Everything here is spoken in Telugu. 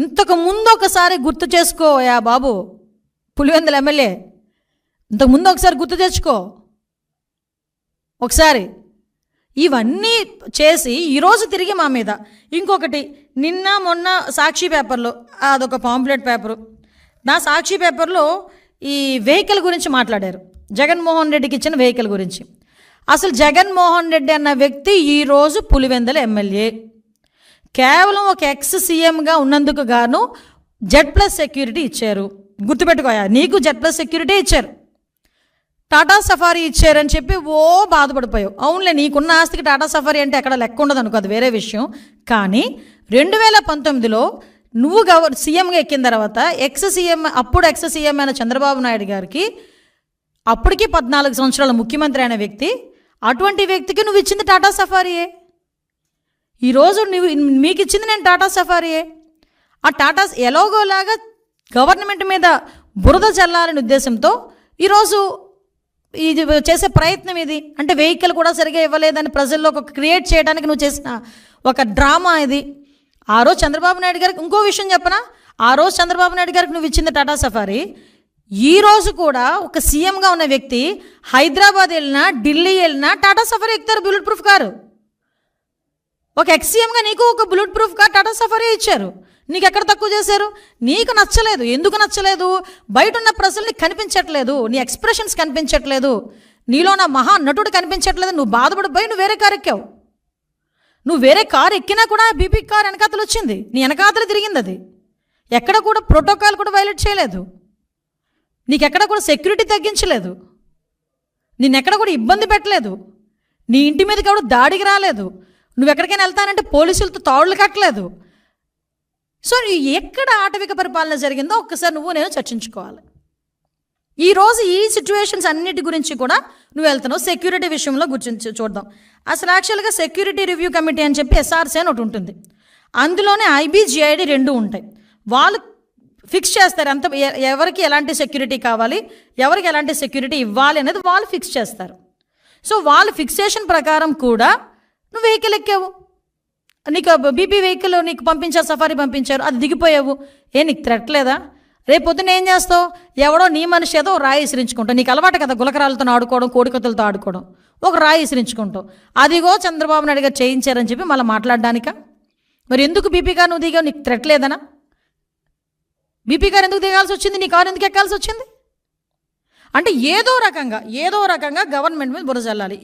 ఇంతకు ముందు ఒకసారి గుర్తు చేసుకోయా బాబు, పులివెందుల ఎమ్మెల్యే, ఇంతకుముందు ఒకసారి గుర్తు తెచ్చుకో ఒకసారి. ఇవన్నీ చేసి ఈరోజు తిరిగి మా మీద ఇంకొకటి, నిన్న మొన్న సాక్షి పేపర్లో అదొక పాంప్లెట్ పేపరు, నా సాక్షి పేపర్లో ఈ వెహికల్ గురించి మాట్లాడారు, జగన్మోహన్ రెడ్డికి ఇచ్చిన వెహికల్ గురించి. అసలు జగన్మోహన్ రెడ్డి అన్న వ్యక్తి ఈరోజు పులివెందుల ఎమ్మెల్యే, కేవలం ఒక ఎక్స్ సీఎంగా ఉన్నందుకు గాను Z+ సెక్యూరిటీ ఇచ్చారు. గుర్తుపెట్టుకోయా, నీకు Z+ సెక్యూరిటీ ఇచ్చారు, టాటా సఫారీ ఇచ్చారని చెప్పి ఓ బాధపడిపోయావు. అవునులే, నీకున్న ఆస్తికి టాటా సఫారీ అంటే ఎక్కడ లెక్క ఉండదు అనుకో, అది వేరే విషయం. కానీ 2019లో నువ్వు సీఎంగా ఎక్కిన తర్వాత అప్పుడు ఎక్స్ సీఎం అయిన చంద్రబాబు నాయుడు గారికి, అప్పటికి 14 సంవత్సరాల ముఖ్యమంత్రి అయిన వ్యక్తి, అటువంటి వ్యక్తికి నువ్వు ఇచ్చింది టాటా సఫారీయే. ఈరోజు మీకు ఇచ్చింది నేను టాటా సఫారీయే. ఆ టాటా ఎలాగోలాగా గవర్నమెంట్ మీద బురద చల్లాలనే ఉద్దేశంతో ఈరోజు ఇది చేసే ప్రయత్నం ఇది. అంటే వెహికల్ కూడా సరిగా ఇవ్వలేదని ప్రజల్లో ఒక క్రియేట్ చేయడానికి నువ్వు చేసిన ఒక డ్రామా ఇది. ఆ రోజు చంద్రబాబు నాయుడు గారికి ఇంకో విషయం చెప్పనా, ఆ రోజు చంద్రబాబు నాయుడు గారికి నువ్వు ఇచ్చింది టాటా సఫారీ, ఈ రోజు కూడా ఒక సీఎంగా ఉన్న వ్యక్తి హైదరాబాద్ వెళ్ళినా ఢిల్లీ వెళ్ళినా టాటా సఫారీ ఎక్కుతారు, బుల్లెట్ ప్రూఫ్ కారు. ఒక ఎక్స్ సీఎంగా నీకు ఒక bullet proof car Tata safari ఇచ్చారు. నీకు ఎక్కడ తక్కువ చేశారు? నీకు నచ్చలేదు. ఎందుకు నచ్చలేదు? బయట ఉన్న ప్రజల్ని కనిపించట్లేదు, నీ ఎక్స్ప్రెషన్స్ కనిపించట్లేదు, నీలో నా మహా నటుడు కనిపించట్లేదు. నువ్వు బాధపడిపోయి నువ్వు వేరే కారు ఎక్కావు. నువ్వు వేరే కారు ఎక్కినా కూడా బీపీ కార్ వెనకాతలు వచ్చింది, నీ వెనకాతలు తిరిగింది. అది ఎక్కడ కూడా ప్రోటోకాల్ కూడా వైలేట్ చేయలేదు, నీకెక్కడ కూడా సెక్యూరిటీ తగ్గించలేదు, నిన్నెక్కడ కూడా ఇబ్బంది పెట్టలేదు, నీ ఇంటి మీదకి ఎవడు దాడికి రాలేదు, నువ్వు ఎక్కడికైనా వెళ్తానంటే పోలీసులతో తాడులు కట్టలేదు. సో ఎక్కడ ఆటవిక పరిపాలన జరిగిందో ఒక్కసారి నువ్వు నేను చర్చించుకోవాలి. ఈరోజు ఈ సిచ్యువేషన్స్ అన్నిటి గురించి కూడా నువ్వు వెళ్తున్నావు. సెక్యూరిటీ విషయంలో గురించి చూద్దాం. అసలు యాక్చువల్గా సెక్యూరిటీ రివ్యూ కమిటీ అని చెప్పి SRC అని ఒకటి ఉంటుంది, అందులోనే IB GID 2 ఉంటాయి. వాళ్ళు ఫిక్స్ చేస్తారు ఎంత ఎవరికి ఎలాంటి సెక్యూరిటీ కావాలి, ఎవరికి ఎలాంటి సెక్యూరిటీ ఇవ్వాలి అనేది వాళ్ళు ఫిక్స్ చేస్తారు. సో వాళ్ళు ఫిక్సేషన్ ప్రకారం కూడా నువ్వు వెహికల్ ఎక్కావు, నీకు బీపీ వెహికల్ నీకు పంపించారు, సఫారీ పంపించారు, అది దిగిపోయావు. నీకు థ్రెట్ లేదా? రేపు పొద్దున్న ఏం చేస్తావు? ఎవడో నీ మనిషి ఏదో రాయి విసిరించుకుంటావు. నీకు అలవాటు కదా గులకరాలతో ఆడుకోవడం, కోడికత్తులతో ఆడుకోవడం. ఒక రాయి విసిరించుకుంటావు. అదిగో చంద్రబాబు నాయుడు గారు చేయించారని చెప్పి మళ్ళీ మాట్లాడడానికా? మరి ఎందుకు బీపీ కారు నువ్వు దిగావు? నీకు థ్రెట్ లేదనా? బీపీ కారు ఎందుకు దిగాల్సి వచ్చింది? నీ కారు ఎందుకు ఎక్కాల్సి వచ్చింది? అంటే ఏదో రకంగా గవర్నమెంట్ మీద బురద చల్లాలి.